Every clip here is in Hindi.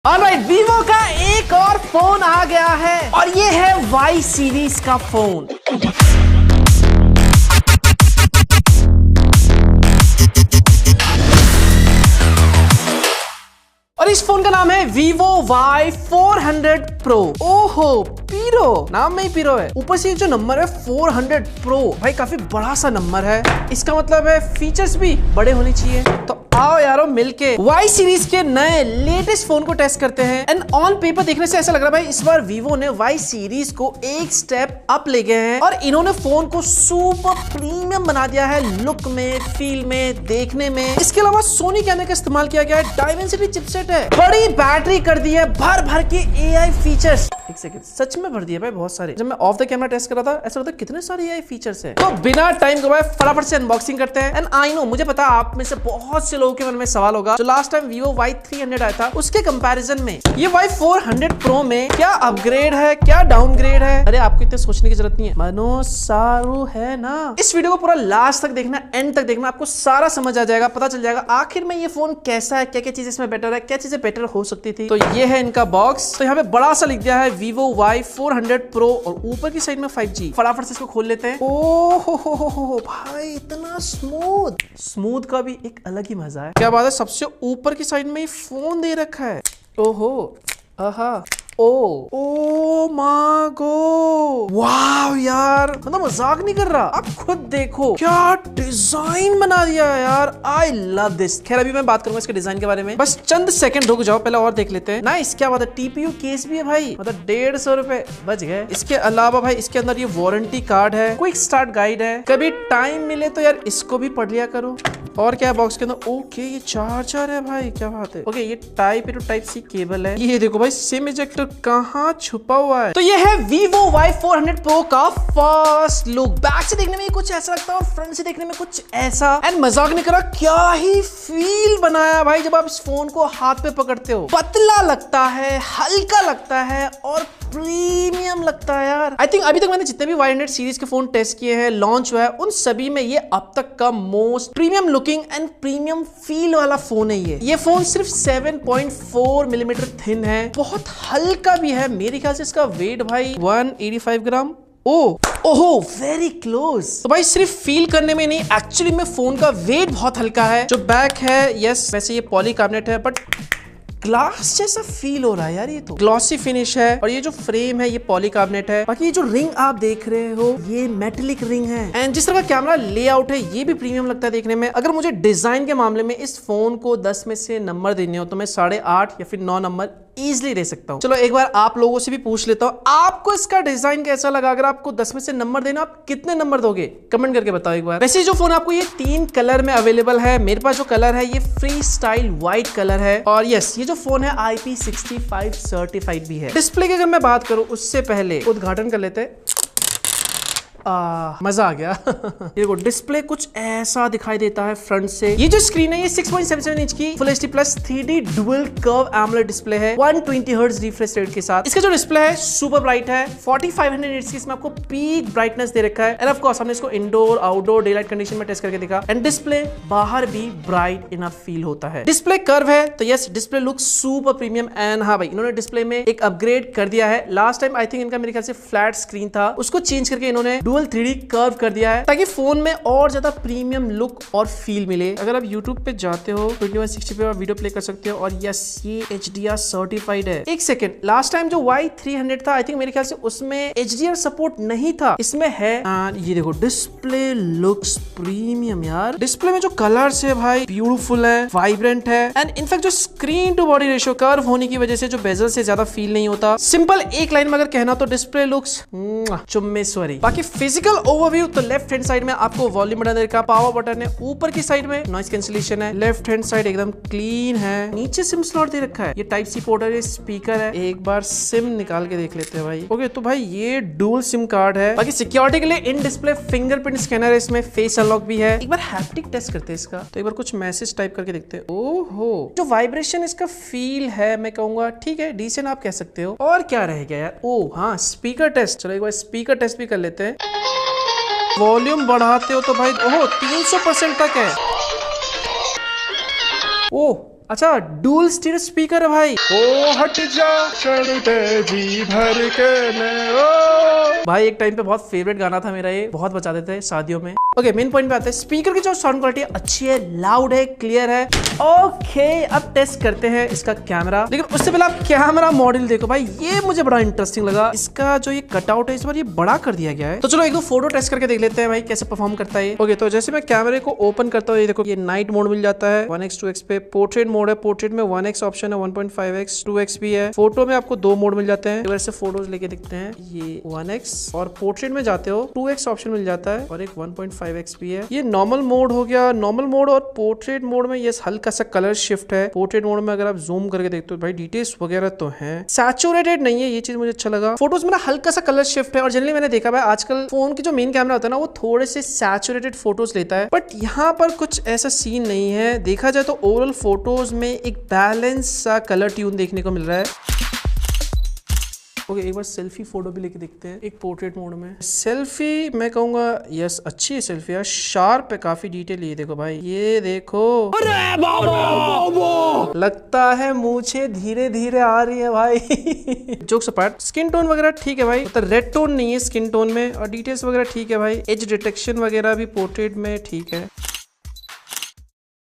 ऑलराइट, वीवो का एक और फोन आ गया है और ये है वाई सीरीज का फोन। और इस फोन का नाम है वीवो Y400 Pro। ओहो, पीरो नाम में ही पीरो है। ऊपर से जो नंबर है 400 Pro, भाई काफी बड़ा सा नंबर है। इसका मतलब है फीचर्स भी बड़े होने चाहिए। तो आओ यारो मिलके Y सीरीज के नए लेटेस्ट फोन को टेस्ट करते हैं। एंड ऑन पेपर देखने से ऐसा लग रहा है भाई इस बार वीवो ने Y सीरीज को एक स्टेप अप ले गए हैं और इन्होंने फोन को सुपर प्रीमियम बना दिया है, लुक में, फील में, देखने में। इसके अलावा सोनी कैमरे का इस्तेमाल किया गया है, डायमेंसिटी चिपसेट है, बड़ी बैटरी कर दी है, भर भर के AI फीचर्स। एक सेकंड, सच में भर दिया भाई बहुत सारे। जब मैं ऑफ द कैमरा टेस्ट कर रहा था ऐसा लगता कितने सारे AI फीचर्स है। तो बिना टाइम गवाए फटाफट से अनबॉक्सिंग करते हैं। एंड आई नो, मुझे पता आप में से बहुत से लोगों के मन में सवाल होगा, जो लास्ट टाइम वीवो Y300 आया था उसके कंपैरिजन में ये Y400 Pro में क्या अपग्रेड है, क्या डाउनग्रेड है। अरे आपको इतने सोचने की जरूरत नहीं है, मनो सारू है ना। इस वीडियो को पूरा लास्ट तक देखना, एंड तक देखना, आपको सारा समझ आ जाएगा, पता चल जाएगा आखिर में ये फोन कैसा है, क्या क्या चीज इसमें बेटर है, क्या चीजें बेटर हो सकती थी। तो ये है इनका बॉक्स। तो यहाँ पे बड़ा सा लिख दिया है वीवो Y400 Pro और ऊपर की साइड में 5G। फटाफट से इसको खोल लेते हैं। ओ हो भाई, इतना स्मूथ का भी एक अलग ही मजा है। क्या बात है, सबसे ऊपर की साइड में ही फोन दे रखा है। ओहो, आहा, ओ माय गॉड, वाव यार, मतलब मजाक नहीं कर रहा। आप खुद देखो क्या डिजाइन बना दिया है यार, आई लव दिस। खैर अभी मैं बात करूंगा इसके डिजाइन के बारे में, बस चंद सेकंड रुक जाओ, पहले और देख लेते हैं। नाइस, क्या बात है, TPU केस भी है भाई, मतलब 150 रुपए बच गए। इसके अलावा भाई इसके अंदर ये वारंटी कार्ड है, क्विक स्टार्ट गाइड है, कभी टाइम मिले तो यार इसको भी पढ़ लिया करो। और क्या है बॉक्स के अंदर, ओके ये चार्जर है भाई, क्या बात है। ओके, ये टाइप C केबल है। ये देखो भाई सिम इजेक्टर कहाँ छुपा हुआ है। तो ये है वीवो Y400 Pro का फर्स्ट लुक। बैक से देखने में कुछ ऐसा लगता है और फ्रंट से देखने में कुछ ऐसा। एंड मजाक नहीं करा, क्या ही फील बनाया भाई जब आप इस फोन को हाथ पे पकड़ते हो। पतला लगता है, हल्का लगता है और प्रीमियम लगता है यार। आई थिंक अभी तक मैंने जितने भी Y100 सीरीज के फोन टेस्ट किए हैं, लॉन्च हुआ है, उन सभी में ये अब तक का most premium looking and premium feel वाला फोन है। ये फोन सिर्फ 7.4 मिलीमीटर थिन है, बहुत हल्का भी है। मेरे ख्याल से इसका वेट भाई 185 ग्राम। ओहो, वेरी क्लोज। तो भाई सिर्फ फील करने में नहीं, एक्चुअली में फोन का वेट बहुत हल्का है। जो बैक है, यस वैसे ये पॉलीकार्बोनेट है, बट ग्लास जैसा फील हो रहा है यार। ये तो ग्लॉसी फिनिश है और ये जो फ्रेम है ये पॉलीकार्बोनेट है। बाकी ये जो रिंग आप देख रहे हो ये मेटेलिक रिंग है। एंड जिस तरह का कैमरा लेआउट है ये भी प्रीमियम लगता है देखने में। अगर मुझे डिजाइन के मामले में इस फोन को 10 में से नंबर देने हो तो मैं 8.5 या फिर 9 नंबर इजिली दे सकता हूँ। चलो एक बार आप लोगों से भी पूछ लेता हूँ, आपको इसका डिजाइन कैसा लगा। अगर आपको 10 में से नंबर देना, आप कितने नंबर दोगे, कमेंट करके बताओ एक बार। वैसे जो फोन आपको ये 3 कलर में अवेलेबल है, मेरे पास जो कलर है ये फ्री स्टाइल व्हाइट कलर है। और यस, ये जो फोन है IP65 सर्टिफाइड भी है। डिस्प्ले की अगर मैं बात करूं उससे पहले उद्घाटन कर लेते हैं। मजा आ गया। ये देखो डिस्प्ले कुछ ऐसा दिखाई देता है फ्रंट से। ये जो स्क्रीन है ये 6.77 इंच की full HD plus 3D dual curve AMOLED display है 120 हर्ट्ज रिफ्रेश रेट के साथ। इसका जो डिस्प्ले है सुपर ब्राइट है, 4500 निट्स की इसमें आपको पीक ब्राइटनेस दे रखा है। एंड ऑफ कोर्स हमने इसको indoor, outdoor, day light condition में टेस्ट करके देखा। एंड डिस्प्ले बाहर भी ब्राइट इनफ फील होता है। डिस्प्ले कर्व है तो yes, display look super premium. And हाँ भाई, इन्होंने डिस्प्ले में एक अपग्रेड कर दिया है। लास्ट टाइम आई थिंक इनका मेरे ख्याल से फ्लैट स्क्रीन था, उसको चेंज करके इन्होंने डुअल 3D कर्व कर दिया है ताकि फोन में और ज्यादा प्रीमियम लुक और फील मिले। अगर आप YouTube पे जाते हो 2160 पे आप वीडियो प्ले कर सकते हो। और यस, ये HDR सर्टिफाइड है। एक सेकंड, लास्ट टाइम जो Y300 था आई थिंक मेरे ख्याल से उसमें HDR सपोर्ट नहीं था, इसमें है। ये देखो डिस्प्ले लुक्स प्रीमियम यार। डिस्प्ले में जो कलर्स है भाई ब्यूटीफुल है, वाइब्रेंट है। एंड इनफैक्ट जो screen to body ratio curve होने की वजह से जो बेजल से ज्यादा फील नहीं होता। सिंपल एक लाइन में अगर कहना तो डिस्प्ले लुक्स चुम्मेश्वरी। बाकी फिजिकल ओवरव्यू तो लेफ्ट हैंड साइड में आपको वॉल्यूम बटन का पावर बटन है, ऊपर की साइड में नॉइस कैंसिलेशन है, लेफ्ट हैंड साइड एकदम क्लीन है, नीचे सिम स्लॉट दे रखा है, ये टाइप सी पोर्ट है, स्पीकर है। एक बार सिम निकाल के देख लेते हैं भाई। ओके, तो भाई ये डुअल सिम कार्ड है। बाकी सिक्योरिटी के लिए इन डिस्प्ले फिंगरप्रिंट स्कैनर है, इसमें फेस अनलॉक भी है। एक बार हैप्टिक टेस्ट करते हैं इसका, तो एक बार कुछ मैसेज टाइप करके देखते हैं। ओहो, जो वाइब्रेशन इसका फील है मैं कहूंगा ठीक है, डिसेंट आप कह सकते हो। और क्या रह गया यार, ओ हाँ स्पीकर टेस्ट। चलो एक बार स्पीकर टेस्ट भी कर लेते हैं। वॉल्यूम बढ़ाते हो तो भाई ओहो 300% तक है। ओह अच्छा डुअल स्टीरियो स्पीकर है भाई। ओ हट जा चढ़ते जी भर के ओ। भाई एक टाइम पे बहुत फेवरेट गाना था मेरा, ये बहुत बजाते थे शादियों में। ओके मेन पॉइंट पे आते हैं। स्पीकर की जो साउंड क्वालिटी अच्छी है, लाउड है, क्लियर है। ओके अब टेस्ट करते हैं इसका कैमरा, लेकिन उससे पहले आप कैमरा मॉडल देखो भाई, ये मुझे बड़ा इंटरेस्टिंग लगा। इसका जो ये कटआउट है इस बार ये बड़ा कर दिया गया है। तो चलो एक दो फोटो टेस्ट करके देख लेते हैं भाई कैसे परफॉर्म करता है। ओके तो जैसे मैं कैमरे को ओपन करता हूँ, ये देखो ये नाइट मोड मिल जाता है 1x 2x पे। पोर्ट्रेट मोड है, पोर्ट्रेट में 1x ऑप्शन है, 1.5x 2x भी है। फोटो में आपको दो मोड मिल जाते हैं। वैसे फोटोज लेके दिखते हैं, ये 1x और पोर्ट्रेट में जाते हो 2x ऑप्शन मिल जाता है और एक 1.5x भी है। ये नॉर्मल मोड हो गया। नॉर्मल मोड और पोर्ट्रेट मोड में ये हल्का सा कलर शिफ्ट है। पोर्ट्रेट मोड में अगर आप जूम करके देखते हो भाई डिटेल्स वगैरह तो हैं, सैचुरेटेड नहीं है, ये चीज मुझे अच्छा लगा। फोटोज में ना हल्का सा कलर शिफ्ट है और जनरली मैंने देखा भाई आजकल फोन की जो मेन कैमरा होता है ना वो थोड़े से सैचुरेटेड फोटोज लेता है, बट यहाँ पर कुछ ऐसा सीन नहीं है। देखा जाए तो ओवरऑल फोटोज में एक बैलेंस सा कलर ट्यून देखने को मिल रहा है। ओके एक बार सेल्फी फोटो भी लेके देखते हैं एक पोर्ट्रेट मोड में। सेल्फी मैं कहूंगा यस अच्छी है सेल्फी यार, शार्प है काफी डिटेल। ये देखो भाई, ये देखो, अरे बाबा लगता है मुझे धीरे धीरे आ रही है भाई। जोक्स अपार्ट, स्किन टोन वगैरह ठीक है भाई, मतलब रेड टोन नहीं है स्किन टोन में, और डिटेल्स वगैरह ठीक है भाई। एज डिटेक्शन वगैरह भी पोर्ट्रेट में ठीक है।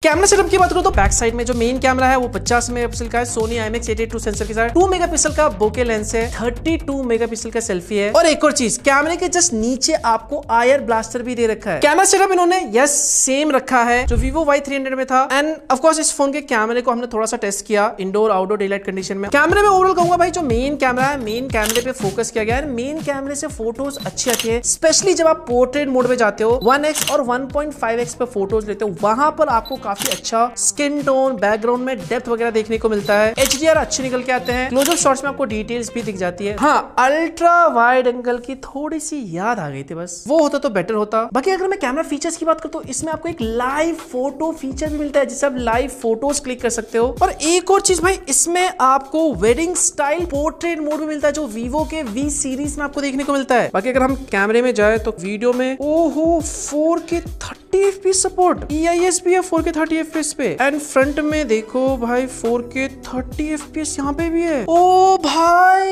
कैमरा सेटअप की बात करूं तो बैक साइड में जो मेन कैमरा है वो 50 मेगापिक्सल का है, सोनी IMX882 सेंसर के साथ 2 मेगापिक्सल का बोके लेंस है, 32 मेगापिक्सल का सेल्फी है। और एक और चीज, कैमरे के जस्ट नीचे आपको आयर ब्लास्टर भी दे रखा है। कैमरा सेटअप इन्होंने यस सेम रखा है जो Vivo Y300 में था। एंड ऑफ कोर्स इस फोन के कैमरे को हमने थोड़ा सा टेस्ट किया indoor outdoor day light condition में। कैमरे में ओवरऑल कहूंगा भाई जो मेन कैमरा है, मेन कैमरे पे फोकस किया गया है। मेन कैमरे से फोटोज अच्छी आती है, स्पेशली जब आप पोर्ट्रेट मोड में जाते हो, 1x और 1.5x पे फोटोज लेते हो, वहां पर आपको काफी अच्छा स्किन टोन, बैकग्राउंड में डेप्थ वगैरह देखने को मिलता है। HDR अच्छे निकल के आते हैं। क्लोजअप शॉट्स में आपको डिटेल्स भी दिख जाती है। हाँ अल्ट्रा वाइड एंगल की थोड़ी सी याद आ गई थी, बस वो होता तो बेटर होता। बाकी अगर मैं कैमरा फीचर्स की बात करूं तो इसमें आपको एक लाइव फोटो फीचर भी मिलता है जिससे आप लाइव फोटोज क्लिक कर सकते हो। और एक और चीज भाई, इसमें आपको वेडिंग स्टाइल पोर्ट्रेट मोड भी मिलता है जो वीवो के V सीरीज में आपको देखने को मिलता है। बाकी अगर हम कैमरे में जाए तो वीडियो में ओहो 4K 30 FPS सपोर्ट, EIS भी है 4K 30 FPS पे। एंड फ्रंट में देखो भाई 4K 30 FPS यहाँ पे भी है। ओ भाई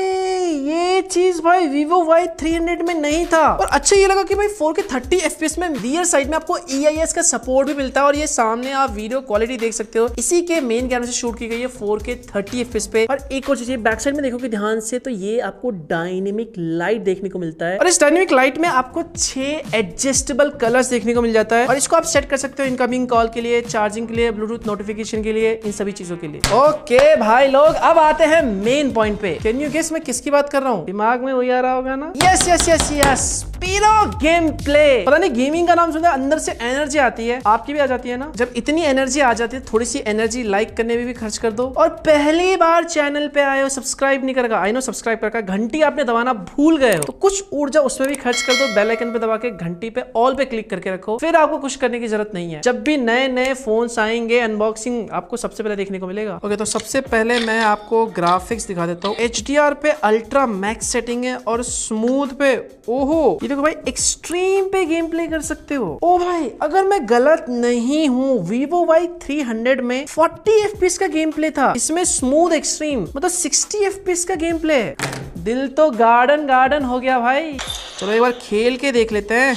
ये चीज भाई Vivo Y300 में नहीं था। और अच्छा ये लगा कि भाई 4K 30 FPS में रियर साइड में आपको EIS का सपोर्ट भी मिलता है और ये सामने आप वीडियो क्वालिटी देख सकते हो। इसी के मेन कैमरे से शूट की गई है 4K 30 FPS पे। और एक और चीज बैक साइड में देखोगे ध्यान से तो ये आपको डायनेमिक लाइट देखने को मिलता है। और इस डायनेमिक लाइट में आपको 6 एडजस्टेबल कलर्स देखने को मिल जाता है और इसको आप सेट कर सकते हो इनकमिंग कॉल के लिए, चार्जिंग के लिए, ब्लूटूथ नोटिफिकेशन के लिए, इन सभी चीजों के लिए। ओके भाई लोग अब आते हैं मेन पॉइंट पे। कैन यू गेस मैं किसकी बात कर रहा हूँ? दिमाग में वही आ रहा होगा ना? यस यस यस यस, पीरो गेम प्ले। पता नहीं गेमिंग का नाम सुनते अंदर से एनर्जी आती है, आपकी भी आ जाती है ना? जब इतनी एनर्जी आ जाती है थोड़ी सी एनर्जी लाइक करने में भी खर्च कर दो। और पहली बार चैनल पे आए हो, सब्सक्राइब नहीं करेगा, आई नो सब्सक्राइब करके घंटी आपने दबाना भूल गए हो तो कुछ ऊर्जा उसमें भी खर्च कर दो। बेल आइकन पे दबा के घंटी पे ऑल पे क्लिक करके रखो, फिर आपको कुछ करने की जरूरत नहीं है। जब भी नए नए फोन्स आएंगे अनबॉक्सिंग आपको सबसे पहले देखने को मिलेगा। ओके तो सबसे पहले मैं आपको ग्राफिक्स दिखा देता हूँ। HDR पे अल्ट्रा मैक्स सेटिंग है और स्मूथ पे ओहो ये देखो भाई एक्सट्रीम पे गेम प्ले कर सकते हो। ओ भाई अगर मैं गलत नहीं हूँ Vivo Y300 में 40 FPS का गेम प्ले था, इसमें स्मूथ एक्सट्रीम मतलब 60 FPS का गेम प्ले है। दिल तो गार्डन गार्डन हो गया भाई। चलो एक बार खेल के देख लेते हैं।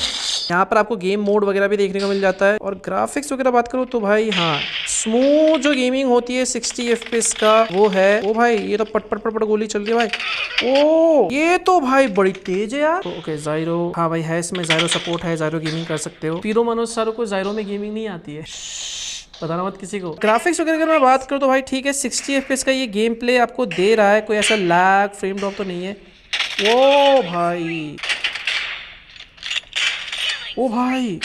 यहाँ पर आपको गेम मोड वगैरह भी देखने को मिल जाता है और ग्राफिक्स वगैरह बात करूँ तो भाई हाँ स्मूथ जो गेमिंग होती है 60 FPS का वो है। ओ भाई ये तो पट पट पट पट गोली चल रही है भाई। ओ ये तो भाई बड़ी तेज है यार। ओके जायरो, हाँ भाई है इसमें जायरो सपोर्ट है, जायरो गेमिंग कर सकते हो। पीरो मनोज सारों को जायरो में गेमिंग नहीं आती है, बताना मत किसी को। ग्राफिक्स वगैरह अगर मैं बात करूँ तो भाई ठीक है 60 FPS का ये गेम प्ले आपको दे रहा है, कोई ऐसा लैग फ्रेम ड्रॉप तो नहीं है। ओ भाई ओ भाई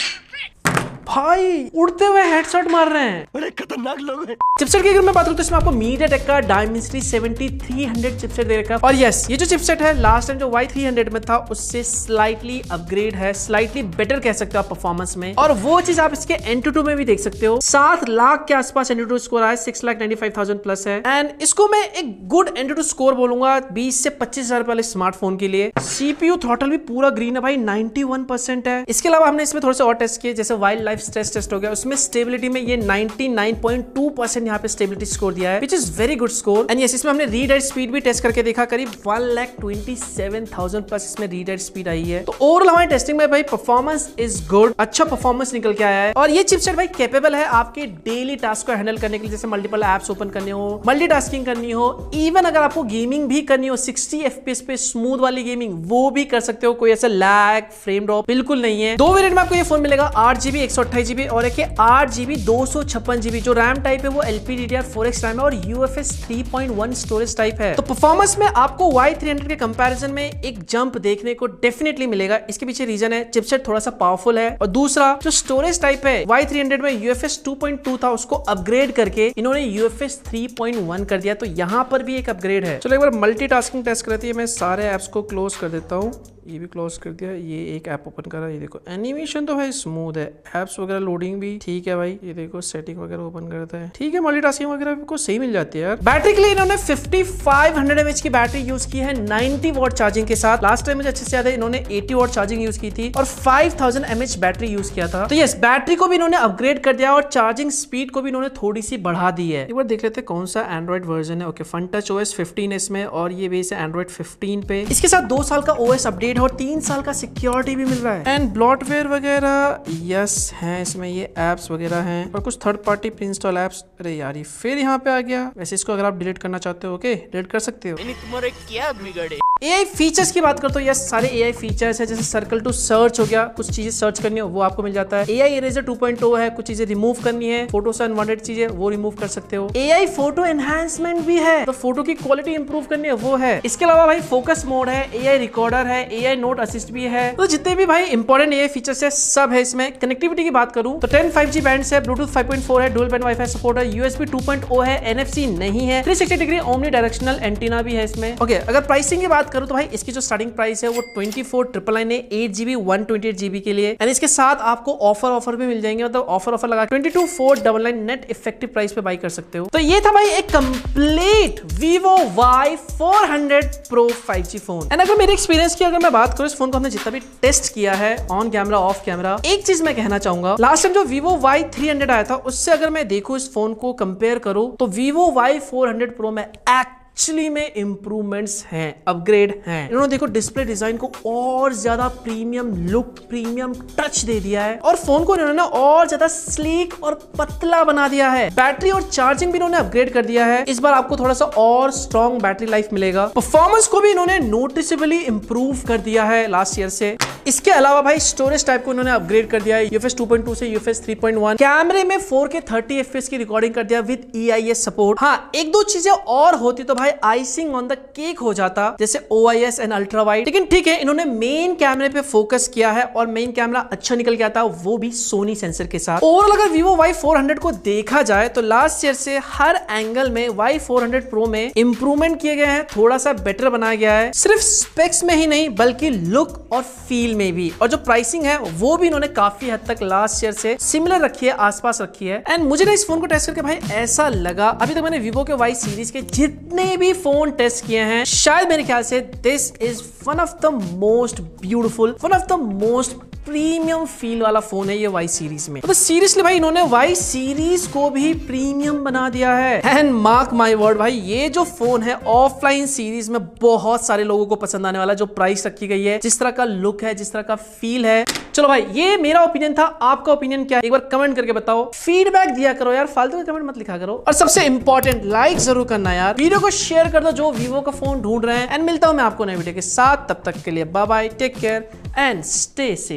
भाई उड़ते हुए हेडशॉट मार रहे हैं, बड़े खतरनाक लोग हैं। चिपसेट की अगर मैं बात करूं तो इसमें आपको MediaTek का Dimensity 7300 चिपसेट दे रखा है। और यस ये जो चिपसेट है लास्ट टाइम जो Y300 में था उससे स्लाइटली अपग्रेड है, स्लाइटली बेटर कह सकते हो आप परफॉर्मेंस में। और वो चीज आप इसके Antutu में भी देख सकते हो। 7 लाख के आसपास Antutu स्कोर आया, 6,95,000 प्लस है। एंड इसको मैं एक गुड Antutu स्कोर बोलूंगा 20 से 25,000 वाले स्मार्टफोन के लिए। CPU थ्रॉटल भी पूरा ग्रीन है भाई, 91% है। इसके अलावा हमने इसमें थोड़े से और टेस्ट किए जैसे वाइल्ड लाइफ स्ट्रेस टेस्ट हो गया, उसमें स्टेबिलिटी में ये 99.2% यहाँ पे स्टेबिलिटी स्कोर दिया है, which is very good score. And yes, इसमें हमने रीड राइट स्पीड भी टेस्ट करके देखा, करीब 1,27,000 प्लस इसमें रीड राइट स्पीड आई है। तो ओवरऑल हमारी टेस्टिंग में भाई परफॉर्मेंस इज गुड, अच्छा परफॉर्मेंस निकल के आया है। और ये चिपसेट भाई कैपेबल है आपके डेली टास्क को हैंडल करने के लिए, जैसे मल्टीपल एप्स ओपन करने हो, मल्टीटास्किंग करनी हो, इवन अगर आपको गेमिंग भी करनी हो 60 FPS पे स्मूथ वाली गेमिंग, वो भी कर सकते हो। कोई ऐसा लैग फ्रेम ड्रॉप बिल्कुल नहीं है। दो वेरिएंट में आपको ये फोन मिलेगा, 8GB 128GB और एक 8GB 256GB। जो रैम टाइप है वो LPDDR4X रैम है और UFS 3.1 स्टोरेज टाइप है। तो परफॉर्मेंस में आपको Y300 के कंपैरिजन में एक जंप देखने को डेफिनेटली मिलेगा। इसके पीछे रीजन है चिपसेट थोड़ा सा पावरफुल है, और दूसरा जो स्टोरेज टाइप है Y300 में UFS 2.2 था, उसको अपग्रेड करके इन्होंने UFS 3.1 कर दिया, तो यहाँ पर भी एक अपग्रेड है। चलो एक बार मल्टीटास्किंग टेस्ट करती है। मैं सारे ऐप्स को क्लोज कर देता हूँ, ये भी क्लोज कर दिया, ये एक ऐप ओपन करा, ये देखो एनिमेशन तो भाई स्मूथ है, ऐप्स वगैरह लोडिंग भी ठीक है भाई, ये देखो सेटिंग वगैरह ओपन करता है, ठीक है, मल्टीटास्किंग वगैरह को सही मिल जाती है यार। बैटरी के लिए इन्होंने 5500 mAh की बैटरी यूज की है 90 वॉट चार्जिंग के साथ। लास्ट टाइम मुझे अच्छे से याद है इन्होंने 80 वॉट चार्जिंग यूज की थी और 5000 mAh बैटरी यूज किया था। तो यस, बैटरी को भी इन्होंने अपग्रेड कर दिया और चार्जिंग स्पीड को भी इन्होंने थोड़ी सी बढ़ा दी है। एक बार देख लेते हैं कौन सा एंड्रॉइड वर्जन है। ओके, FunTouch OS 15 है इसमें और ये बेस है एंड्रॉइड 15 पे। इसके साथ 2 साल का OS अपडेट और 3 साल का सिक्योरिटी भी मिल रहा है। एंड ब्लॉटवेयर वगैरह यस है इसमें, ये एप्स वगैरह हैं और कुछ third party pre install apps. अरे यार, ये फिर यहाँ पे आ गया। वैसे इसको अगर आप डिलीट करना चाहते हो, ओके, डिलीट कर सकते हो। तुम्हारे क्या बिगड़े। AI फीचर्स की बात करते हो, यस सारे AI फीचर्स है, जैसे सर्कल टू सर्च हो गया, कुछ चीजें सर्च करनी हो वो आपको मिल जाता है। AI इरेजर 2.0 है, कुछ चीजें रिमूव करनी है, फोटो से अनवांटेड चीजें वो रिमूव कर सकते हो। AI फोटो एनहांसमेंट भी है, तो फोटो की क्वालिटी इंप्रूव करनी है वो है। इसके अलावा भाई फोकस मोड है, AI रिकॉर्डर है, AI नोट असिस्ट भी है। तो जितने भी भाई इंपॉर्टेंट AI फीचर्स है सब है इसमें। कनेक्टिविटी की बात करूं तो 10 5G बैंड है, ब्लूटूथ 5.4 है, डुअल बैंड वाईफाई सपोर्ट है, USB 2.0 है, NFC नहीं है, 360 डिग्री ओमनी डायरेक्शनल एंटीना भी है इसमें। ओके, अगर प्राइसिंग की बात करूं तो भाई इसकी जो स्टार्टिंग प्राइस है वो 24,999 है 8GB 128GB के लिए। एंड इसके साथ आपको ऑफर भी मिल जाएंगे, मतलब ऑफर लगा 22,499 नेट इफेक्टिव प्राइस पे बाई कर सकते हो। तो ये था भाई एक complete Vivo Y400 Pro 5G phone. And अगर मेरे एक्सपीरियंस की अगर मैं बात करूं, इस फोन को हमने जितना भी टेस्ट किया है ऑन कैमरा ऑफ कैमरा, एक चीज मैं कहना चाहूंगा, लास्ट टाइम जो Vivo Y300 आया था उससे अगर मैं देखूं इस फोन को कंपेयर करूं तो Vivo Y400 Pro में एक्चुअली में इंप्रूवमेंट्स हैं, अपग्रेड हैं। इन्होंने देखो डिस्प्ले डिजाइन को और ज्यादा प्रीमियम लुक, प्रीमियम टच दे दिया है और फोन को इन्होंने और ज्यादा स्लीक और पतला बना दिया है। बैटरी और चार्जिंग भी इन्होंने अपग्रेड कर दिया है, इस बार आपको थोड़ा सा और स्ट्रॉन्ग बैटरी लाइफ मिलेगा। परफॉर्मेंस को भी इन्होंने नोटिसेबली इंप्रूव कर दिया है लास्ट ईयर से। इसके अलावा भाई स्टोरेज टाइप को इन्होंने अपग्रेड कर दिया है, UFS 2.2 से UFS 3.1। कैमरे में 4K 30 FPS की रिकॉर्डिंग कर दिया विद EIS सपोर्ट। हाँ, एक दो चीजें और होती तो भाई आइसिंग ऑन द केक हो जाता, जैसे OIS एंड अल्ट्रा वाइड, लेकिन ठीक है, इन्होंने मेन कैमरे पे फोकस किया है और मेन कैमरा अच्छा निकल के आता है, वो भी सोनी सेंसर के साथ। ओवरऑल अगर Vivo Y400 को देखा जाए तो लास्ट ईयर से हर एंगल में Y400 Pro में इंप्रूवमेंट किए गए हैं, थोड़ा सा बेटर बनाया गया है, सिर्फ स्पेक्स में ही नहीं बल्कि लुक और फील में भी। और जो प्राइसिंग है वो भी इन्होंने काफी हद तक लास्ट ईयर से सिमिलर रखी है, आसपास रखी है। एंड मुझे ना इस फोन को टेस्ट करके भाई ऐसा लगा, अभी तक मैंने Vivo के Y सीरीज के जितने भी फोन टेस्ट किए हैं, शायद मेरे ख्याल से this is one of the most beautiful, one of the most premium feel वाला फोन है ये Y सीरीज में। तो सीरियसली भाई इन्होंने Y सीरीज को भी प्रीमियम बना दिया है। एंड मार्क माय वर्ड भाई, ये जो फोन है ऑफलाइन सीरीज में बहुत सारे लोगों को पसंद आने वाला, जो प्राइस रखी गई है, जिस तरह का लुक है, जिस तरह का फील है। चलो भाई, ये मेरा ओपिनियन था, आपका ओपिनियन क्या है एक बार कमेंट करके बताओ, फीडबैक दिया करो यार, फालतू के कमेंट मत लिखा करो। और सबसे इंपॉर्टेंट, लाइक जरूर करना यार, वीडियो को शेयर कर दो जो Vivo का फोन ढूंढ रहे हैं। एंड मिलता हूं मैं आपको नए वीडियो के साथ, तब तक के लिए bye bye, take care and stay safe.